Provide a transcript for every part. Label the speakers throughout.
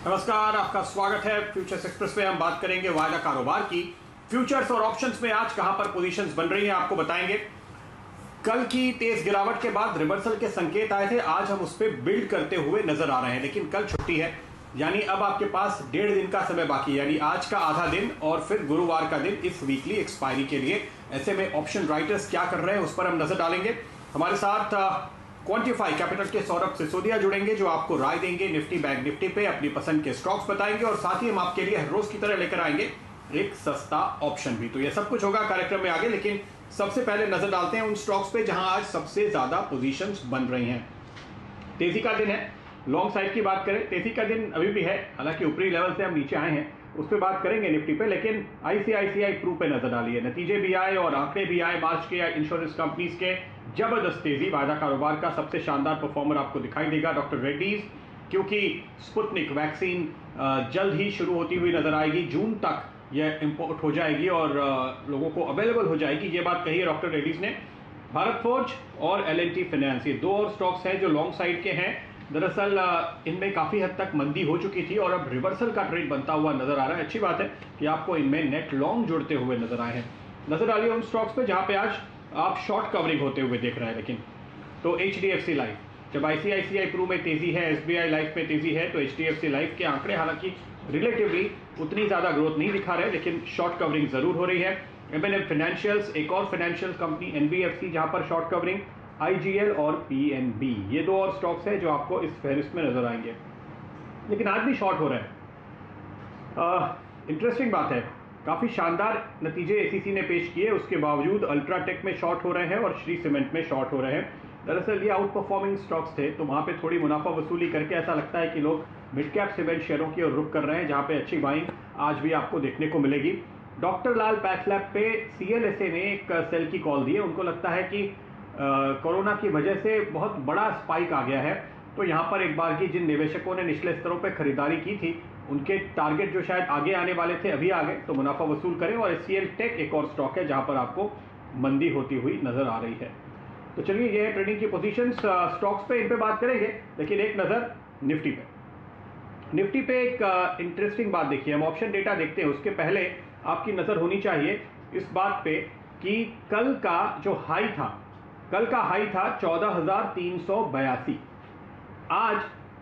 Speaker 1: नमस्कार, आपका स्वागत है फ्यूचर्स एक्सप्रेस में। हम बात करेंगे वायदा कारोबार की। फ्यूचर्स और ऑप्शंस में आज कहां पर पोजीशंस बन रही हैं आपको बताएंगे। कल की तेज गिरावट के बाद रिवर्सल के संकेत आए थे, आज हम उस पर बिल्ड करते हुए नजर आ रहे हैं। लेकिन कल छुट्टी है, यानी अब आपके पास 1.5 दिन का समय बाकी है, यानी आज का आधा दिन और फिर गुरुवार का दिन इस वीकली एक्सपायरी के लिए। ऐसे में ऑप्शन राइटर्स क्या कर रहे हैं उस पर हम नजर डालेंगे। हमारे साथ क्वांटिफाई कैपिटल के सौरभ सिसोदिया जुड़ेंगे, जो आपको राय देंगे निफ्टी बैंक निफ्टी पे, अपनी पसंद के स्टॉक्स बताएंगे और साथ ही हम आपके लिए हर रोज की तरह लेकर आएंगे एक सस्ता ऑप्शन भी। तो ये सब कुछ होगा कार्यक्रम में आगे, लेकिन सबसे पहले नजर डालते हैं उन स्टॉक्स पे जहां आज सबसे ज्यादा पोजीशंस बन रही हैं। तेजी का दिन है, लॉन्ग साइड की बात करें, तेजी का दिन अभी भी है, हालांकि ऊपरी लेवल से हम नीचे आए हैं, उस पर बात करेंगे निफ्टी पे। लेकिन आईसीआईसीआई प्रू पे नजर डालिए, नतीजे भी आए और आंकड़े भी आए मार्च के इंश्योरेंस कंपनीज के। जबरदस्त तेजी, वायदा कारोबार का सबसे शानदार परफॉर्मर आपको दिखाई देगा डॉक्टर रेड्डीज, क्योंकि स्पुतनिक वैक्सीन जल्द ही शुरू होती हुई नजर आएगी। जून तक यह इंपोर्ट हो जाएगी और लोगों को अवेलेबल हो जाएगी, ये बात कही है डॉक्टर रेड्डीज ने। भारत फोर्ज और एल&टी फाइनेंस, ये दो और स्टॉक्स हैं जो लॉन्ग साइड के हैं। दरअसल इनमें काफी हद तक मंदी हो चुकी थी और अब रिवर्सल का ट्रेड बनता हुआ नजर आ रहा है। अच्छी बात है कि आपको इनमें नेट लॉन्ग जुड़ते हुए नजर आए हैं। नजर डालिए उन स्टॉक्स पे जहां पे आज आप शॉर्ट कवरिंग होते हुए देख रहे हैं। लेकिन तो एचडीएफसी लाइफ, जब आईसीआईसीआई प्रू में तेजी है, एसबीआई लाइफ में तेजी है, तो एचडीएफसी लाइफ के आंकड़े हालांकि रिलेटिवली उतनी ज्यादा ग्रोथ नहीं दिखा रहे, लेकिन शॉर्ट कवरिंग जरूर हो रही है। एमएनएम फाइनेंशियल्स, एक और फाइनेंशियल कंपनी एनबीएफसी जहां पर शॉर्ट कवरिंग, आईजीएल और पीएनबी, ये दो और स्टॉक्स हैं जो आपको इस फहरिस्त में नजर आएंगे। लेकिन आज भी शॉर्ट हो रहे हैं। इंटरेस्टिंग बात है, काफी शानदार नतीजे एसीसी ने पेश किए, उसके बावजूद अल्ट्राटेक में शॉर्ट हो रहे हैं और श्री सीमेंट में शॉर्ट हो रहे हैं। दरअसल ये आउट परफॉर्मिंग स्टॉक्स थे, तो वहां पे थोड़ी मुनाफा वसूली करके ऐसा लगता है कि लोग मिड कैप सीमेंट शेयरों की ओर रुख कर रहे हैं, जहां पे अच्छी बाइंग आज भी आपको देखने को मिलेगी। डॉक्टर लाल पैथलैब पे सीएलएसए ने एक सेल की कॉल दी है। उनको लगता है कि कोरोना की वजह से बहुत बड़ा स्पाइक आ गया है, तो यहां पर एक बार की जिन निवेशकों ने निचले स्तरों पर खरीदारी की थी, उनके टारगेट जो शायद आगे आने वाले थे अभी आ गए, तो मुनाफा वसूल करें। और एचसीएल टेक एक और स्टॉक है जहां पर आपको मंदी होती हुई नजर आ रही है। तो चलिए, ये है ट्रेडिंग की पोजीशंस। स्टॉक्स पे इन पे बात करेंगे, लेकिन एक नजर निफ्टी पे। निफ्टी पे एक इंटरेस्टिंग बात देखिए, हम ऑप्शन डेटा देखते हैं, उसके पहले आपकी नजर होनी चाहिए इस बात पे कि कल का जो हाई था, कल का हाई था 14,382। आज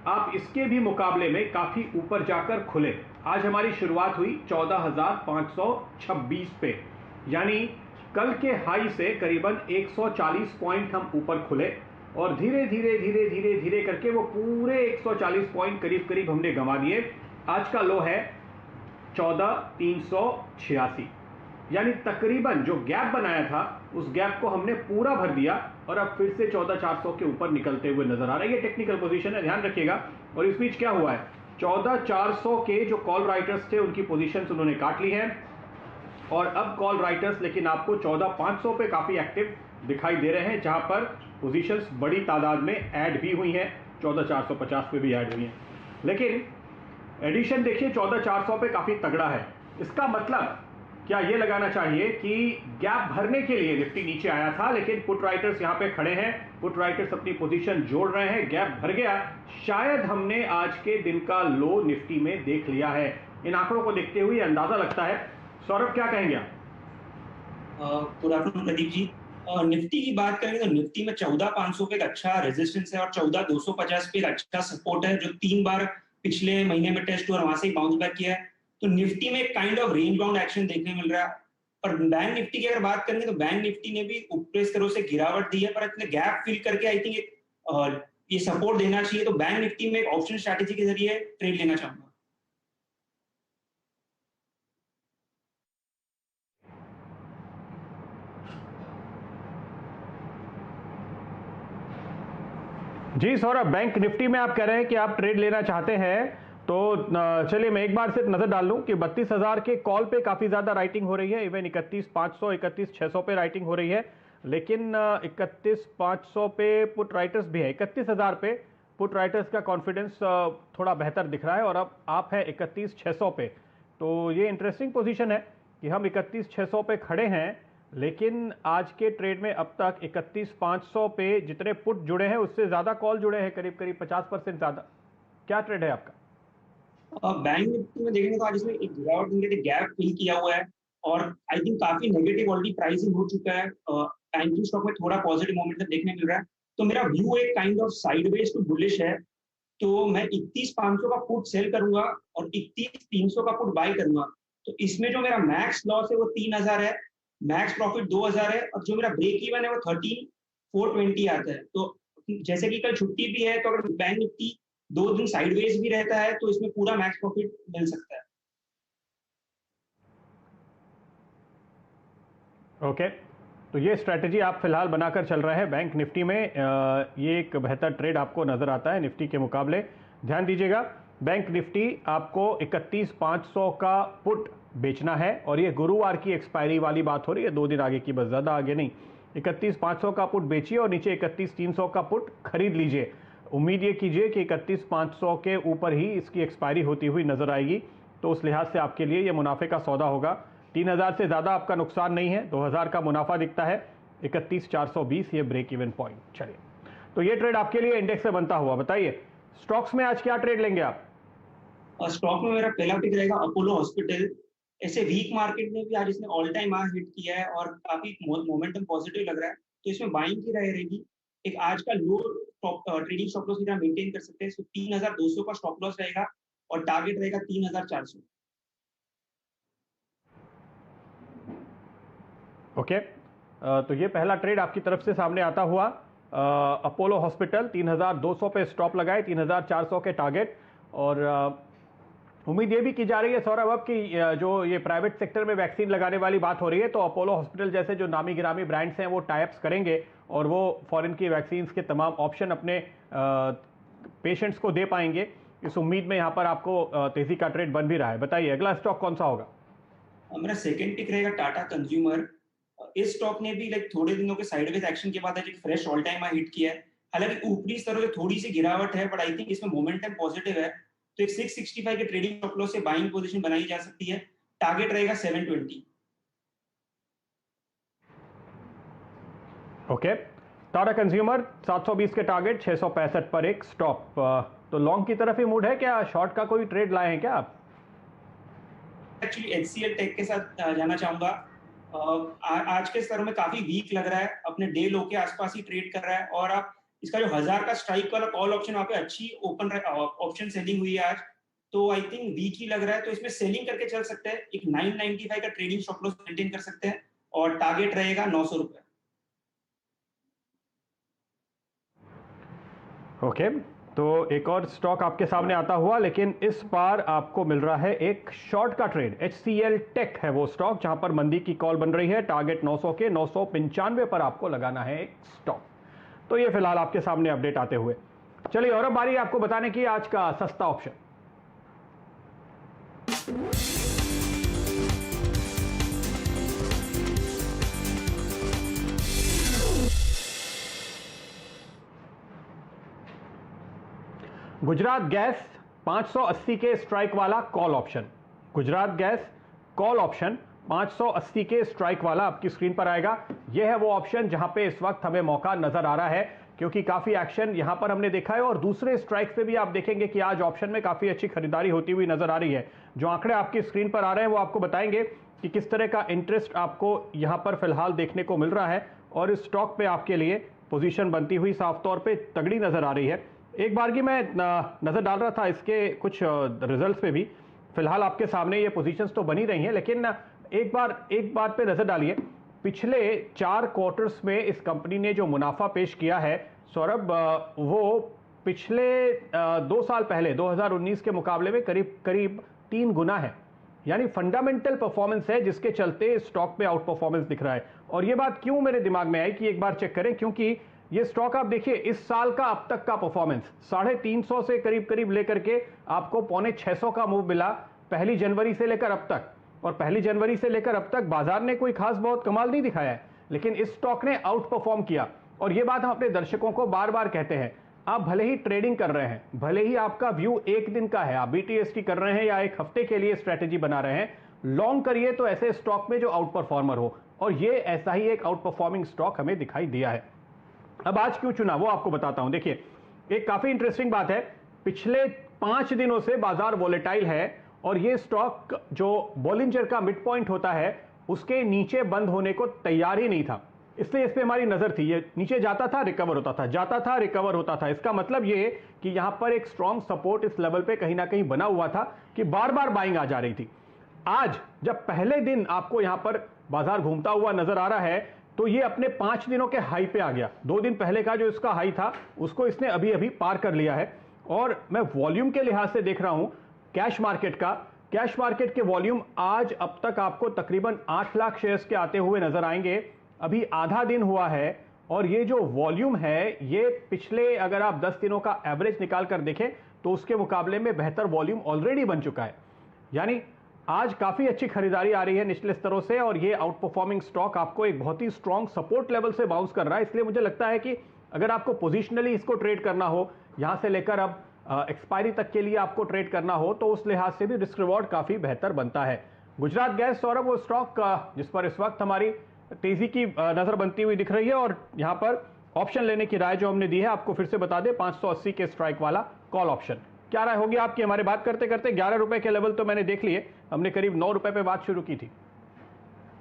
Speaker 1: आप इसके भी मुकाबले में काफी ऊपर जाकर खुले। आज हमारी शुरुआत हुई 14,526 पे, यानी कल के हाई से करीबन 140 पॉइंट हम ऊपर खुले और धीरे धीरे धीरे धीरे धीरे करके वो पूरे 140 पॉइंट करीब करीब हमने गंवा दिए। आज का लो है 14,386, यानी तकरीबन जो गैप बनाया था उस गैप को हमने पूरा भर दिया और अब फिर से 14,400 के ऊपर निकलते हुए नजर आ रहा है। ये टेक्निकल पोजीशन है, ध्यान रखिएगा। और इस बीच क्या हुआ है, 14,400 के जो कॉल राइटर्स थे उनकी पोजीशंस उन्होंने काट ली है और अब कॉल राइटर्स लेकिन आपको 14,500 पे काफी एक्टिव दिखाई दे रहे हैं, जहां पर पोजीशंस बड़ी तादाद में ऐड भी हुई हैं, 14,450 पे भी ऐड हुई हैं। लेकिन एडिशन देखिए 14,400 पे काफी तगड़ा है। इसका मतलब क्या ये लगाना चाहिए कि गैप भरने के लिए निफ्टी नीचे आया था, लेकिन पुट राइटर्स यहां पे खड़े हैं, पुट राइटर्स अपनी पोजीशन जोड़ रहे हैं, गैप भर गया, शायद हमने आज के दिन का लो निफ्टी में देख लिया है। इन आंकड़ों को देखते हुए अंदाजा लगता है। सौरभ, क्या कहेंगे आप?
Speaker 2: Good afternoon Pradeep ji. Nifty की बात करेंगे तो निफ्टी में 14,500 पे एक अच्छा रेजिस्टेंस है और 14,250 पे एक अच्छा सपोर्ट है, जो 3 बार पिछले महीने में टेस्ट हुआ, वहां से ही बाउंस बैक किया है। तो निफ्टी में एक kind of range bound action देखने मिल रहा है। और बैंक निफ्टी की अगर बात करेंगे तो बैंक निफ्टी ने भी ऊपरी स्तरों से गिरावट दी है, पर इतने गैप फिल करके आई थिंक ये सपोर्ट देना चाहिए। तो बैंक निफ्टी में एक ऑप्शन स्ट्रैटेजी के जरिए ट्रेड लेना चाहूंगा।
Speaker 1: जी सौरभ, बैंक निफ्टी में आप कह रहे हैं कि आप ट्रेड लेना चाहते हैं, तो चलिए मैं एक बार सिर्फ नजर डाल लूं कि 32,000 के कॉल पे काफी ज्यादा राइटिंग हो रही है, इवन 31,500 31,600 पे राइटिंग हो रही है, लेकिन 31,500 पे पुट राइटर्स भी है, 31,000 पे पुट राइटर्स का कॉन्फिडेंस थोड़ा बेहतर दिख रहा है और अब आप है 31,600 पे। तो ये इंटरेस्टिंग पोजीशन है कि हम 31,600 पे खड़े हैं, लेकिन आज के ट्रेड में अब तक 31,500 पे जितने पुट जुड़े हैं उससे ज्यादा कॉल जुड़े हैं, करीब करीब 50% ज्यादा। क्या ट्रेड है आपका?
Speaker 2: बैंक निफ्टी में देखेंगे तो आज इसमें एक गिरावट इनके गैप फिल किया हुआ है और आई थिंक काफी नेगेटिव ऑलरेडी प्राइसिंग हो चुका है। बैंकिंग स्टॉक में थोड़ा पॉजिटिव मोमेंटम देखने मिल रहा है, तो मेरा व्यू एक kind of sideways to bullish है। तो मैं 31,500 का पुट सेल करूंगा और 31,300 का पुट बाय करूंगा। तो इसमें जो मेरा मैक्स लॉस है वो 3,000 है, मैक्स प्रॉफिट 2,000 है और जो मेरा ब्रेक इवन है वो 13,420 आता है। तो जैसे कि कल छुट्टी भी है, तो अगर बैंक निफ्टी 2 दिन साइडवेज भी रहता है तो इसमें पूरा मैक्स प्रॉफिट मिल सकता है।
Speaker 1: ओके, तो ये स्ट्रैटेजी आप फिलहाल बनाकर चल रहे हैं बैंक निफ्टी में। ये एक बेहतर ट्रेड आपको नज़र आता है निफ्टी के मुकाबले। ध्यान दीजिएगा, बैंक निफ्टी आपको 31,500 का पुट बेचना है और ये गुरुवार की एक्सपायरी वाली बात हो रही है, 2 दिन आगे की, बस ज़्यादा आगे नहीं। 31,500 का पुट बेचिए और नीचे 31,300 का पुट खरीद लीजिए। उम्मीद ये कीजिए कि 31,500 के ऊपर ही इसकी एक्सपायरी होती हुई नज़र आएगी, तो उस लिहाज से आपके लिए ये मुनाफे का सौदा होगा। 3,000 से ज़्यादा आपका नुकसान नहीं है, 2,000 का मुनाफा दिखता है। 31,420 ये ब्रेक इवन पॉइंट। चलिए, तो ये ट्रेड आपके लिए इंडेक्स से बनता हुआ। बताइए, स्टॉक्स में आज क्या ट्रेड लेंगे आप?
Speaker 2: और स्टॉक में मेरा पहला पिक रहेगा अपोलो हॉस्पिटल। ऐसे वीक मार्केट में भी आज इसने ऑल टाइम हाई हिट किया है और काफी मोमेंटम पॉजिटिव लग रहा है, तो इसमें बाइंग की राय रहेगी। एक आज का लो ट्रेडिंग स्टॉप लॉस मेंटेन कर सकते हैं, तो 3,200 का स्टॉप लॉस रहेगा और टारगेट रहेगा 3,400।
Speaker 1: ओके, तो ये पहला ट्रेड आपकी तरफ से सामने आता हुआ। अपोलो हॉस्पिटल 3,200 पे स्टॉप लगाए, 3,400 के टारगेट। और उम्मीद ये भी की जा रही है सौरभ अब कि जो ये प्राइवेट सेक्टर में वैक्सीन लगाने वाली बात हो रही है, तो अपोलो हॉस्पिटल जैसे जो नामी गिरामी ब्रांड्स हैं वो टाइप्स करेंगे और वो फॉरेन की वैक्सीन के तमाम ऑप्शन अपने पेशेंट्स को दे पाएंगे। इस उम्मीद में यहाँ पर आपको तेजी का ट्रेड बन भी रहा है। बताइए, अगला स्टॉक कौन सा होगा?
Speaker 2: मेरा सेकंड पिक रहेगा टाटा कंज्यूमर। इस स्टॉक ने भी थोड़े दिनों के साइडवेज एक्शन के बाद एक fresh all time high hit किया है। हालांकि ऊपरी स्तरों से थोड़ी सी गिरावट है, बट आई थिंक इसमें मोमेंटम पॉजिटिव है, तो एक 665 के ट्रेडिंग स्टॉप लॉस से बाइंग पोजीशन बनाई जा सकती है। टारगेट रहेगा 720।
Speaker 1: ओके, टाटा कंज्यूमर 720 के टारगेट, 665 पर एक स्टॉप। तो लॉन्ग की तरफ ही मूड है क्या? शॉर्ट का कोई ट्रेड लाए हैं क्या आप?
Speaker 2: एक्चुअली एचसीएल टेक के साथ जाना चाहूंगा। आज के स्तर में काफी वीक लग रहा है, अपने डे लो के आसपास ही ट्रेड कर रहा है और आप इसका जो 1,000 का स्ट्राइक वाला कॉल ऑप्शन वहां पे अच्छी ओपन ऑप्शन सेलिंग हुई है आज, तो आई थिंक वीक ही लग रहा है, तो इसमें सेलिंग करके चल सकते हैं। एक 995 का ट्रेडिंग स्टॉप लॉस मेंटेन कर सकते हैं और टारगेट रहेगा 900 रुपए।
Speaker 1: ओके, तो एक और स्टॉक आपके सामने आता हुआ, लेकिन इस बार आपको मिल रहा है एक शॉर्ट का ट्रेड। HCL टेक है वो स्टॉक जहां पर मंदी की कॉल बन रही है। टारगेट 900 के, 995 पर आपको लगाना है एक स्टॉक। तो ये फिलहाल आपके सामने अपडेट आते हुए। चलिए, और अब बारी आपको बताने की आज का सस्ता ऑप्शन। गुजरात गैस 580 के स्ट्राइक वाला call option. Gujarat gas call option 580 के स्ट्राइक वाला आपकी स्क्रीन पर आएगा। यह है वो ऑप्शन जहां पे इस वक्त हमें मौका नजर आ रहा है, क्योंकि काफी एक्शन यहां पर हमने देखा है और दूसरे स्ट्राइक पे भी आप देखेंगे कि आज ऑप्शन में काफी अच्छी खरीदारी होती हुई नजर आ रही है। जो आंकड़े आपकी स्क्रीन पर आ रहे हैं वो आपको बताएंगे कि किस तरह का इंटरेस्ट आपको यहां पर फिलहाल देखने को मिल रहा है और इस स्टॉक पे आपके लिए पोजीशन बनती हुई साफ तौर पे तगड़ी नजर आ रही है। एक बार की मैं नजर डाल रहा था इसके कुछ रिजल्ट्स पे भी। फिलहाल आपके सामने ये पोजीशंस तो बनी रही हैं, लेकिन एक बात पे नजर डालिए। पिछले 4 क्वार्टर्स में इस कंपनी ने जो मुनाफा पेश किया है सौरभ, वो पिछले 2 साल पहले 2019 के मुकाबले में करीब करीब 3 गुना है। यानी फंडामेंटल परफॉर्मेंस है जिसके चलते स्टॉक पे आउट परफॉर्मेंस दिख रहा है। और ये बात क्यों मेरे दिमाग में आई कि एक बार चेक करें, क्योंकि ये स्टॉक आप देखिए इस साल का अब तक का परफॉर्मेंस 350 से करीब करीब लेकर के आपको 550 का मूव मिला पहली जनवरी से लेकर अब तक। और पहली जनवरी से लेकर अब तक बाजार ने कोई खास बहुत कमाल नहीं दिखाया है, लेकिन इस स्टॉक ने आउट परफॉर्म किया। और ये बात हम अपने दर्शकों को बार बार कहते हैं, आप भले ही ट्रेडिंग कर रहे हैं, भले ही आपका व्यू एक दिन का है, आप BTST कर रहे हैं या एक हफ्ते के लिए स्ट्रेटेजी बना रहे हैं, लॉन्ग करिए तो ऐसे स्टॉक में जो आउट परफॉर्मर हो, और ये ऐसा ही एक आउट परफॉर्मिंग स्टॉक हमें दिखाई दिया है। अब आज क्यों चुना वो आपको बताता हूं। देखिए, एक काफी इंटरेस्टिंग बात है, पिछले 5 दिनों से बाजार वोलेटाइल है और ये स्टॉक जो बॉलिंजर का मिड पॉइंट होता है उसके नीचे बंद होने को तैयार ही नहीं था, इसलिए इस पे हमारी नजर थी। ये नीचे जाता था, रिकवर होता था, जाता था, रिकवर होता था। इसका मतलब ये कि यहां पर एक स्ट्रॉन्ग सपोर्ट इस लेवल पे कहीं ना कहीं बना हुआ था कि बार बार बाइंग आ जा रही थी। आज जब पहले दिन आपको यहां पर बाजार घूमता हुआ नजर आ रहा है तो ये अपने 5 दिनों के हाई पे आ गया। 2 दिन पहले का जो इसका हाई था उसको इसने अभी अभी पार कर लिया है। और मैं वॉल्यूम के लिहाज से देख रहा हूं कैश मार्केट के वॉल्यूम आज अब तक आपको तकरीबन 8 लाख शेयर्स के आते हुए नजर आएंगे। अभी आधा दिन हुआ है और ये जो वॉल्यूम है ये पिछले अगर आप 10 दिनों का एवरेज निकाल कर देखें तो उसके मुकाबले में बेहतर वॉल्यूम ऑलरेडी बन चुका है। यानी आज काफी अच्छी खरीदारी आ रही है निचले स्तरों से और ये आउट परफॉर्मिंग स्टॉक आपको एक बहुत ही स्ट्रॉन्ग सपोर्ट लेवल से बाउंस कर रहा है। इसलिए मुझे लगता है कि अगर आपको पोजिशनली इसको ट्रेड करना हो, यहां से लेकर अब एक्सपायरी तक के लिए आपको ट्रेड करना हो तो उस लिहाज से भी रिस्क रिवॉर्ड काफी बेहतर बनता है। गुजरात गैस सौरभ वो स्टॉक जिस पर इस वक्त हमारी तेजी की नजर बनती हुई दिख रही है और यहां पर ऑप्शन लेने की राय जो हमने दी है आपको फिर से बता दें, 580 के स्ट्राइक वाला कॉल ऑप्शन। क्या राय होगी आपकी? हमारे बात करते करते 11 रुपए के लेवल तो मैंने देख लिए, हमने करीब 9 रुपए पे बात शुरू की थी।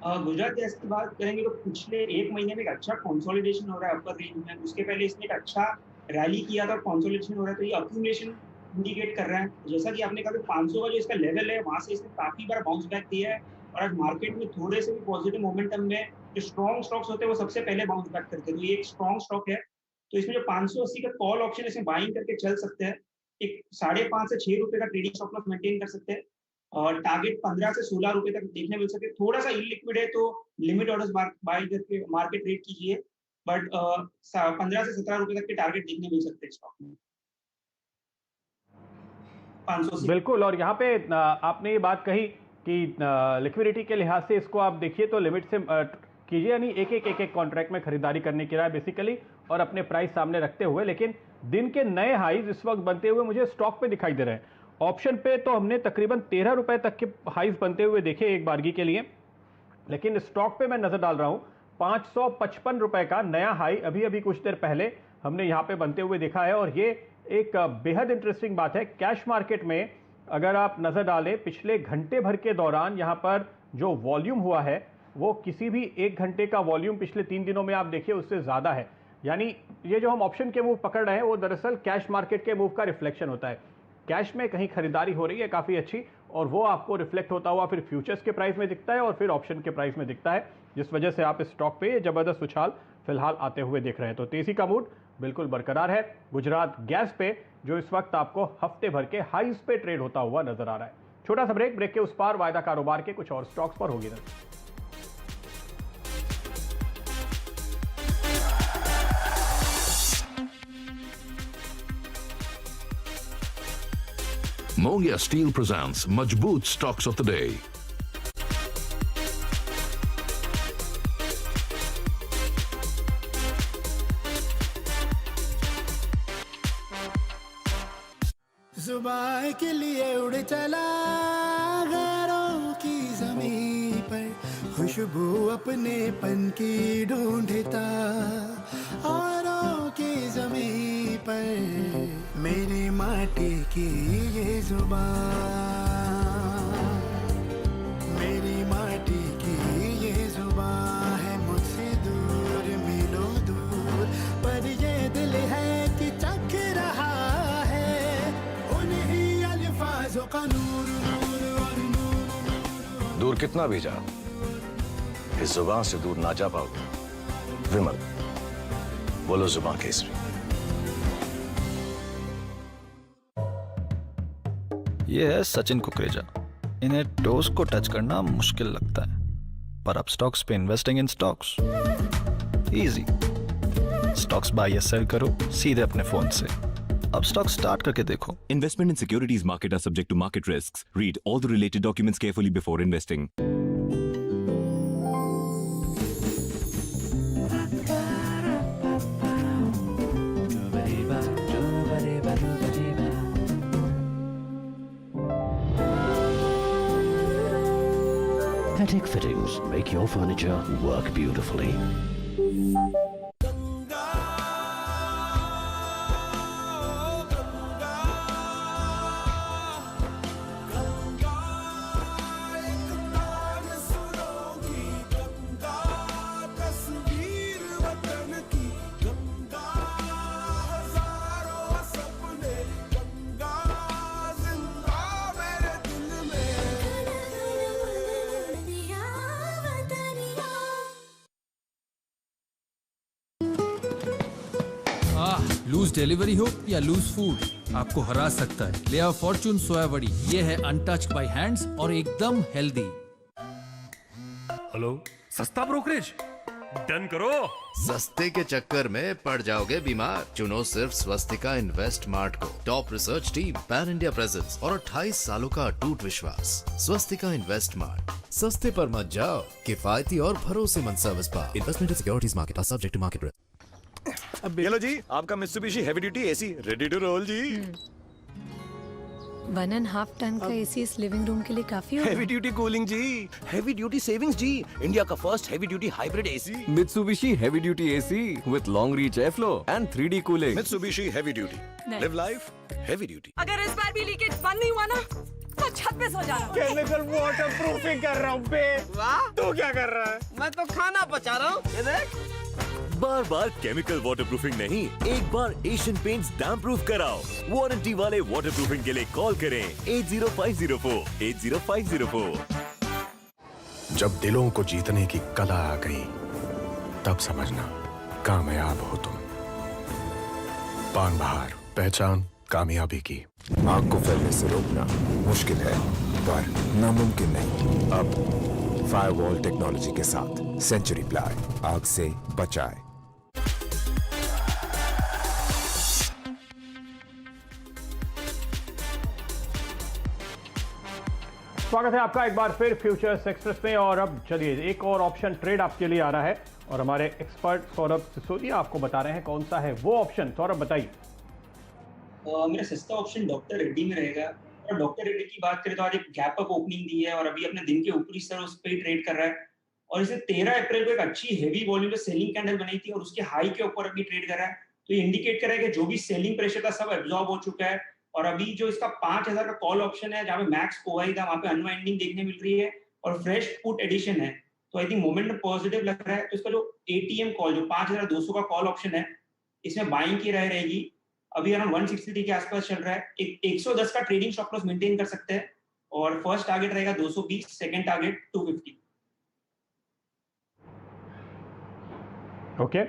Speaker 2: गुजरात गैस की बात करेंगे तो पिछले 1 महीने में एक अच्छा कंसोलिडेशन हो रहा है अपर रेंज में। उसके पहले इसने एक अच्छा रैली किया था, कंसोलिडेशन हो रहा है, तो ये अक्यूमुलेशन इंडिकेट कर रहा है। जैसा कि आपने कहा 500 का जो इसका लेवल है वहां से इसने काफी बार बाउंस बैक दिया है और आज मार्केट में थोड़े से भी पॉजिटिव मोमेंटम में जो स्ट्रॉन्ग स्टॉक्स होते हैं वो सबसे पहले बाउंस बैक करते हैं। तो ये एक स्ट्रॉन्ग स्टॉक है, तो इसमें जो 580 का कॉल ऑप्शन इसमें बाइंग करके चल सकते हैं। एक 5.5 से 6 रुपए का ट्रेडिंग स्टॉप लॉस मेंटेन कर सकते हैं और टारगेट 15 से 16 रुपए तक देखने मिल सकते हैं। थोड़ा सा इलिक्विड है तो लिमिट ऑर्डर्स बाय करके मार्केट रेट कीजिए, बट 15 से 17 रुपए तक के टारगेट देखने मिल सकते हैं स्टॉक में 500
Speaker 1: बिल्कुल। और यहाँ पे आपने ये बात कही कि लिक्विडिटी के लिहाज से इसको आप देखिए तो लिमिट से कीजिए, यानी एक कॉन्ट्रैक्ट में खरीदारी करने की राय बेसिकली और अपने प्राइस सामने रखते हुए। लेकिन दिन के नए हाईज इस वक्त बनते हुए मुझे स्टॉक पे दिखाई दे रहे हैं। ऑप्शन पे तो हमने तकरीबन 13 रुपए तक के हाईज बनते हुए देखे एक बारगी के लिए, लेकिन स्टॉक पे मैं नजर डाल रहा हूं 555 रुपए का नया हाई अभी अभी कुछ देर पहले हमने यहां पे बनते हुए देखा है। और ये एक बेहद इंटरेस्टिंग बात है। कैश मार्केट में अगर आप नजर डालें पिछले घंटे भर के दौरान यहां पर जो वॉल्यूम हुआ है वो किसी भी एक घंटे का वॉल्यूम पिछले 3 दिनों में आप देखिए उससे ज्यादा है। यानी ये जो हम ऑप्शन के मूव पकड़ रहे हैं वो दरअसल कैश मार्केट के मूव का रिफ्लेक्शन होता है। कैश में कहीं खरीदारी हो रही है काफी अच्छी और वो आपको रिफ्लेक्ट होता हुआ फिर फ्यूचर्स के प्राइस में दिखता है और फिर ऑप्शन के प्राइस में दिखता है, जिस वजह से आप इस स्टॉक पे जबरदस्त उछाल फिलहाल आते हुए देख रहे हैं। तो तेजी का मूड बिल्कुल बरकरार है गुजरात गैस पे, जो इस वक्त आपको हफ्ते भर के हाईज पे ट्रेड होता हुआ नजर आ रहा है। छोटा सा ब्रेक के उस पार वायदा कारोबार के कुछ और स्टॉक्स पर होगी नजर।
Speaker 3: Mongia Steel presents Majboot Stocks of the Day.
Speaker 4: जुबान के लिए उड़ चला गैरों की ज़मीं पर, खुशबू अपने पन की ढूंढता औरों की ज़मीं पर, मेरी माटी की ये जुबान, मेरी माटी की ये जुबान है मुझसे दूर मिलो दूर, पर ये दिल है कि चख रहा है उन्हीं अल्फाजों का नूर नूर और नूर।
Speaker 5: दूर कितना भी जा, इस जुबान से दूर ना जा पाओगे। विमल, बोलो जुबान केसरी।
Speaker 6: ये है सचिन कुकरेजा। इन्हें टोस को टच करना मुश्किल लगता है, पर अब स्टॉक्स पे investing in stocks easy. Stocks buy या सेल करो सीधे अपने फोन से। अब स्टॉक स्टार्ट करके देखो।
Speaker 7: Investment in securities market are subject to market risks. Read all the related documents carefully before investing.
Speaker 8: Patek fittings make your furniture work beautifully.
Speaker 9: Loose delivery हो या लूज फूड, आपको हरा सकता है। ले आओ फॉर्चून सोया वड़ी, ये है अनटच्ड बाय हैंड्स और एकदम हेल्दी।
Speaker 10: हेलो, सस्ता ब्रोकरेज डन करो।
Speaker 11: सस्ते के चक्कर में पड़ जाओगे बीमार। चुनो सिर्फ स्वस्तिका इन्वेस्ट मार्ट को। Top research team, pan India presence और 28 सालों का अटूट विश्वास। स्वस्तिका इन्वेस्ट मार्ट, सस्ते पर मत जाओ, किफायती और भरोसेमंद सर्विस पाओ। Investment securities market are subject to market risk.
Speaker 5: अब ये लो जी, आपका Mitsubishi heavy duty AC ready to roll जी।
Speaker 12: 1.5 टन का एसी इस लिविंग रूम के लिए काफी होगा।
Speaker 5: हेवी ड्यूटी कूलिंग जी, हेवी ड्यूटी सेविंग्स जी, इंडिया का first heavy duty hybrid AC.
Speaker 7: Mitsubishi Heavy Duty AC with long reach airflow and 3D cooling.
Speaker 5: Mitsubishi heavy duty, live life heavy duty.
Speaker 12: अगर इस बार भी लीकेज बंद नहीं हुआ ना तो छत पे सो जाना।
Speaker 1: केमिकल वाटर प्रूफिंग कर रहा हूँ बे। वाह, तू क्या कर रहा है?
Speaker 12: मैं तो खाना पचा रहा हूँ। ये देख।
Speaker 7: बार बार केमिकल वाटरप्रूफिंग नहीं, एक बार एशियन पेंट्स डैम प्रूफ कराओ। वारंटी वाले वाटरप्रूफिंग के लिए कॉल करें 80504 80504।
Speaker 13: जब दिलों को जीतने की कला आ गई, तब समझना कामयाब हो तुम। पान बहार, पहचान कामयाबी की।
Speaker 14: आग को फैलने से रोकना मुश्किल है पर नामुमकिन नहीं। अब फायरवॉल टेक्नोलॉजी के साथ सेंचुरी प्लाई आग से बचाए।
Speaker 1: स्वागत है आपका एक बार फिर फ्यूचर्स एक्सप्रेस में। और अब चलिए एक और ऑप्शन ट्रेड आपके लिए आ रहा है और हमारे एक्सपर्ट सौरभ सिसोदिया आपको बता रहे हैं कौन सा है वो ऑप्शन। सौरभ बताइए।
Speaker 2: मेरा सस्ता ऑप्शन डॉक्टर रेड्डी में रहेगा। और डॉक्टर रेड्डी की बात करें तो आज एक गैप अप ओपनिंग दी है और अभी अपने दिन के ऊपरी स्तर उस पर ट्रेड कर रहा है। और इसे 13 अप्रैल को एक अच्छी हेवी वॉल्यूम में सेलिंग कैंडल बनाई थी और उसके हाई के ऊपर अभी ट्रेड कर रहा है। तो ये इंडिकेट कर रहा है कि जो भी सेलिंग प्रेशर था सब एब्जॉर्ब हो चुका है। और अभी जो इसका 5000 का कॉल ऑप्शन है, जहाँ पे मैक्स पोवा ही था, वहाँ पे अनवाइंडिंग देखने मिल रही है और फ्रेश पुट एडिशन है। तो आई थिंक मोमेंटम पॉजिटिव लग रहा है। तो इसका जो एटीएम कॉल, जो 5200 का कॉल ऑप्शन है, इसमें बाइंग की राय रहेगी। अभी अराउंड 163 के आसपास चल रहा है। एक 110 का ट्रेडिंग स्टॉप लॉस मेंटेन कर सकते हैं और फर्स्ट टारगेट रहेगा 220, सेकंड टारगेट 250।
Speaker 1: ओके,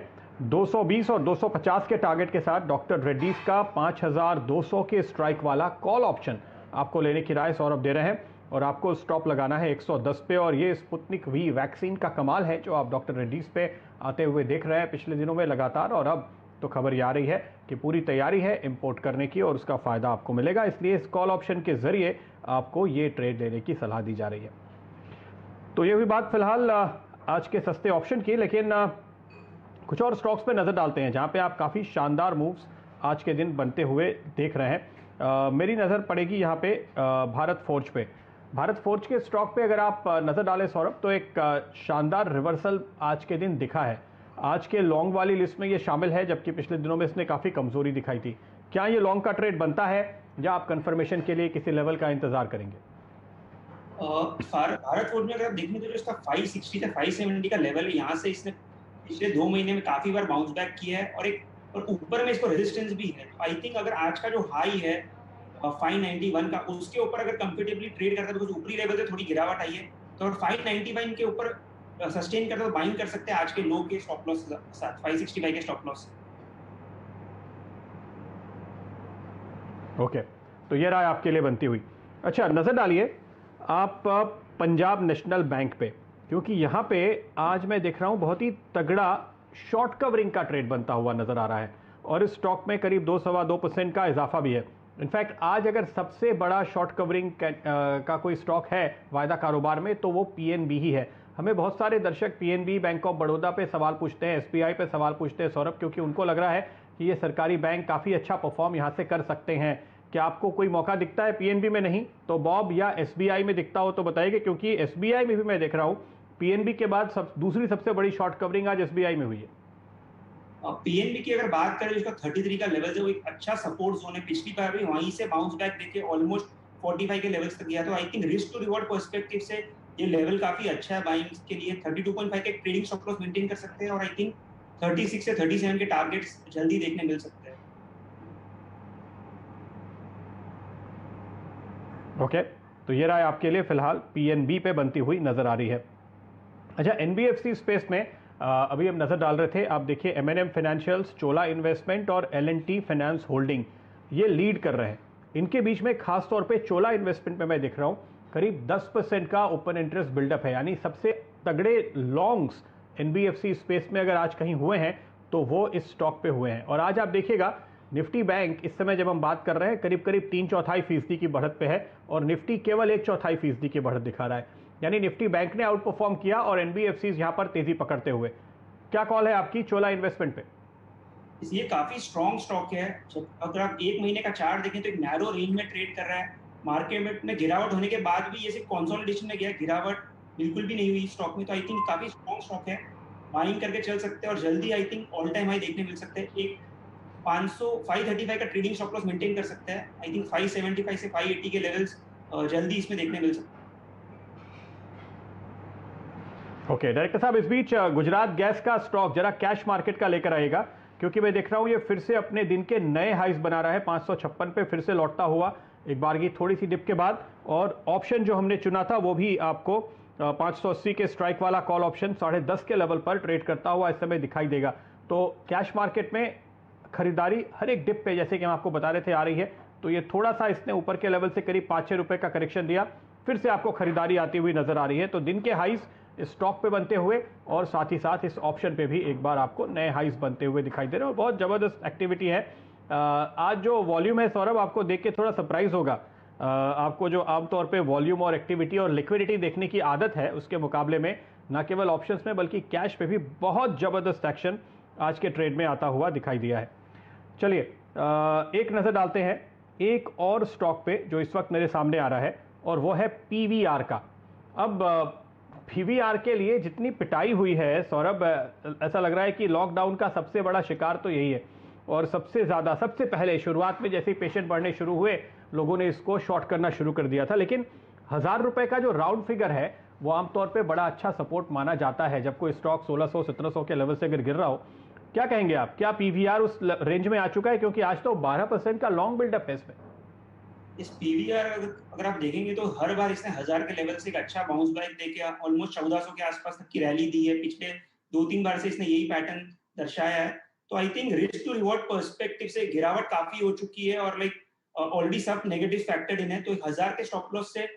Speaker 1: 220 और 250 के टारगेट के साथ डॉक्टर रेड्डीज का 5200 के स्ट्राइक वाला कॉल ऑप्शन आपको लेने की राय सौरभ दे रहे हैं। और आपको स्टॉप लगाना है 110 पे। और ये स्पुतनिक वी वैक्सीन का कमाल है जो आप डॉक्टर रेड्डीज पे आते हुए देख रहे हैं पिछले दिनों में लगातार। और अब तो खबर ये आ रही है कि पूरी तैयारी है इंपोर्ट करने की और उसका फ़ायदा आपको मिलेगा। इसलिए इस कॉल ऑप्शन के ज़रिए आपको ये ट्रेड लेने की सलाह दी जा रही है। तो ये हुई बात फिलहाल आज के सस्ते ऑप्शन की। लेकिन कुछ और स्टॉक्स पे नज़र डालते हैं जहां पे आप काफ़ी शानदार मूव्स आज के दिन बनते हुए देख रहे हैं। मेरी नज़र पड़ेगी यहाँ पे भारत फोर्ज पे। भारत फोर्ज के स्टॉक पे अगर आप नज़र डालें सौरभ, तो एक शानदार रिवर्सल आज के दिन दिखा है। आज के लॉन्ग वाली लिस्ट में ये शामिल है, जबकि पिछले दिनों में इसने काफ़ी कमज़ोरी दिखाई थी। क्या ये लॉन्ग का ट्रेड बनता है या आप कंफर्मेशन के लिए किसी लेवल का इंतज़ार करेंगे?
Speaker 2: भारत फोर्ज में अगर आप देखें तो जो इसका 560 से 570 का लेवल है, यहाँ से इसने पिछले 2 महीने में काफी बार बाउंस बैक किया है और ऊपर में इसको रेजिस्टेंस भी है। आई थिंक अगर आज का जो हाई है 591 का, उसके ऊपर अगर कंफर्टेबली ट्रेड करता है तो कुछ ऊपरी लेवल से थोड़ी गिरावट आई है, तो अगर 591 के ऊपर सस्टेन करता है तो बाइंग कर सकते हैं आज के लो के स्टॉप लॉस के साथ, 565 के स्टॉप लॉस।
Speaker 1: ओके, तो ये राय आपके लिए बनती हुई। अच्छा, नज़र डालिए आप पंजाब नेशनल बैंक पे, क्योंकि यहाँ पे आज मैं देख रहा हूँ बहुत ही तगड़ा शॉर्ट कवरिंग का ट्रेड बनता हुआ नज़र आ रहा है और इस स्टॉक में करीब 2-2.25% का इजाफा भी है। इनफैक्ट आज अगर सबसे बड़ा शॉर्ट कवरिंग का कोई स्टॉक है वायदा कारोबार में तो वो पीएनबी ही है। हमें बहुत सारे दर्शक पीएनबी, बैंक ऑफ बड़ौदा पे सवाल पूछते हैं, एसबीआई पे सवाल पूछते हैं सौरभ, क्योंकि उनको लग रहा है कि ये सरकारी बैंक काफ़ी अच्छा परफॉर्म यहाँ से कर सकते हैं। क्या आपको कोई मौका दिखता है पीएनबी में? नहीं तो बॉब या एसबीआई में दिखता हो तो बताइए, क्योंकि एसबीआई में भी मैं देख रहा हूँ पीएनबी के बाद दूसरी सबसे बड़ी शॉर्ट कवरिंग आज एसबीआई में हुई है।
Speaker 2: पीएनबी की अगर बात करें, इसका 33 का लेवल है, वो एक अच्छा सपोर्ट जोन है। पिछली बार भी वहीं से बाउंस बैक देके ऑलमोस्ट 45 के लेवल्स तक गया। तो I think risk to reward perspective से ये लेवल काफी अच्छा है बाइंग के लिए। 32.5 के ट्रेडिंग स्टॉप लॉस मेंटेन कर सकते हैं और आई थिंक 36 से 37 के टारगेट्स जल्दी देखने मिल सकते हैं।
Speaker 1: ओके, तो ये राय आपके लिए फिलहाल पीएनबी पे बनती हुई नजर आ रही है। अच्छा, एनबीएफसी स्पेस में अभी हम नज़र डाल रहे थे, आप देखिए M&M फाइनेंशियल्स, चोला इन्वेस्टमेंट और L&T फाइनेंस होल्डिंग ये लीड कर रहे हैं। इनके बीच में खास तौर पे चोला इन्वेस्टमेंट में मैं देख रहा हूँ करीब 10% का ओपन इंटरेस्ट बिल्डअप है, यानी सबसे तगड़े लॉन्ग्स NBFC स्पेस में अगर आज कहीं हुए हैं तो वो इस स्टॉक पे हुए हैं। और आज आप देखिएगा निफ्टी बैंक इस समय जब हम बात कर रहे हैं करीब 3/4% की बढ़त पे है और निफ्टी केवल 1/4% की बढ़त दिखा रहा है, यानी निफ्टी बैंक ने आउट परफॉर्म किया और NBFCs यहां पर तेजी पकड़ते हुए। क्या कॉल है आपकी चोला इन्वेस्टमेंट पे?
Speaker 2: ये काफी स्ट्रॉन्ग स्टॉक है। अगर आप 1 महीने का चार्ट देखें तो एक नैरो रेंज में ट्रेड कर रहा है। मार्केट में गिरावट होने के बाद भी ये सिर्फ कंसोलिडेशन में गया, गिरावट बिल्कुल भी नहीं हुई स्टॉक में। तो आई थिंक काफी स्ट्रॉन्ग स्टॉक है, बाइंग करके चल सकते हैं और जल्दी I think all time high देखने मिल सकते हैं। एक 535 का ट्रेडिंग स्टॉप लॉस मेंटेन कर सकते हैं। आई थिंक 575 से 580 के लेवल्स जल्दी इसमें देखने मिल सकते हैं।
Speaker 1: ओके डायरेक्टर साहब, इस बीच गुजरात गैस का स्टॉक जरा कैश मार्केट का लेकर आएगा, क्योंकि मैं देख रहा हूं ये फिर से अपने दिन के नए हाइस बना रहा है। 556 पे फिर से लौटता हुआ एक बार की थोड़ी सी डिप के बाद, और ऑप्शन जो हमने चुना था वो भी आपको 580 के स्ट्राइक वाला कॉल ऑप्शन 10.5 के लेवल पर ट्रेड करता हुआ इस समय दिखाई देगा। तो कैश मार्केट में खरीदारी हर एक डिप पे, जैसे कि हम आपको बता रहे थे, आ रही है। तो ये थोड़ा सा इसने ऊपर के लेवल से करीब 5-6 रुपए का करेक्शन दिया, फिर से आपको खरीदारी आती हुई नजर आ रही है। तो दिन के हाइस स्टॉक पे बनते हुए और साथ ही साथ इस ऑप्शन पे भी एक बार आपको नए हाइस बनते हुए दिखाई दे रहे हैं और बहुत जबरदस्त एक्टिविटी है। आज जो वॉल्यूम है सौरभ, आपको देख के थोड़ा सरप्राइज होगा। आपको जो आमतौर पे वॉल्यूम और एक्टिविटी और लिक्विडिटी देखने की आदत है, उसके मुकाबले में न केवल ऑप्शंस में बल्कि कैश पे भी बहुत जबरदस्त एक्शन आज के ट्रेड में आता हुआ दिखाई दिया है। चलिए एक नज़र डालते हैं एक और स्टॉक पे जो इस वक्त मेरे सामने आ रहा है, और वो है PVR का। अब PVR के लिए जितनी पिटाई हुई है सौरभ, ऐसा लग रहा है कि लॉकडाउन का सबसे बड़ा शिकार तो यही है। और सबसे पहले शुरुआत में जैसे ही पेशेंट बढ़ने शुरू हुए, लोगों ने इसको शॉर्ट करना शुरू कर दिया था। लेकिन 1000 रुपए का जो राउंड फिगर है वो आमतौर पे बड़ा अच्छा सपोर्ट माना जाता है जब कोई स्टॉक 1600-1700 के लेवल से अगर गिर रहा हो। क्या कहेंगे आप, क्या PVR उस रेंज में आ चुका है? क्योंकि आज तो 12% का लॉन्ग बिल्डअप है इसमें।
Speaker 2: इस PVR अगर आप देखेंगे तो हर बार इसने 1000 के लेवल से एक अच्छा बाउंस बैक देके ऑलमोस्ट 1400 के आसपास तक की रैली दी है। पिछले 2-3 बार से इसने यही पैटर्न दर्शाया है। तो I think risk to reward perspective से गिरावट काफी हो चुकी है और ऑलरेडी सब नेगेटिव फैक्टर्ड इन है। तो 1000 के स्टॉप लॉस से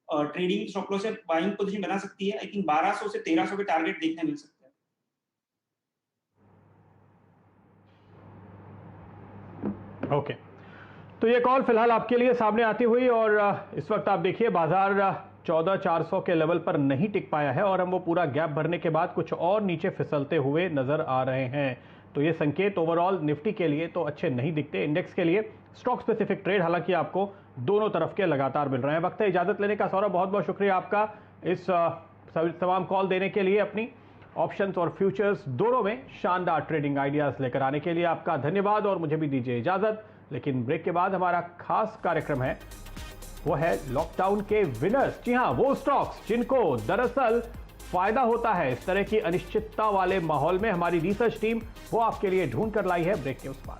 Speaker 2: ट्रेडिंग स्टॉप लॉस से बाइंग पोजीशन बना सकती है। आई थिंक 1200 से 1300 के टारगेट देखने मिल सकते हैं।
Speaker 1: ओके, तो ये कॉल फिलहाल आपके लिए सामने आती हुई, और इस वक्त आप देखिए बाजार 14,400 के लेवल पर नहीं टिक पाया है और हम वो पूरा गैप भरने के बाद कुछ और नीचे फिसलते हुए नजर आ रहे हैं। तो ये संकेत ओवरऑल निफ्टी के लिए तो अच्छे नहीं दिखते। इंडेक्स के लिए स्टॉक स्पेसिफिक ट्रेड हालांकि आपको दोनों तरफ के लगातार मिल रहे हैं। वक्त है इजाजत लेने का। सौरभ, बहुत बहुत शुक्रिया आपका इस तमाम कॉल देने के लिए। अपनी ऑप्शंस और फ्यूचर्स दोनों में शानदार ट्रेडिंग आइडियाज लेकर आने के लिए आपका धन्यवाद, और मुझे भी दीजिए इजाजत। लेकिन ब्रेक के बाद हमारा खास कार्यक्रम है, वो है लॉकडाउन के विनर्स। जी हां, वो स्टॉक्स जिनको दरअसल फायदा होता है इस तरह की अनिश्चितता वाले माहौल में। हमारी रिसर्च टीम वो आपके लिए ढूंढ कर लाई है ब्रेक के उस पार।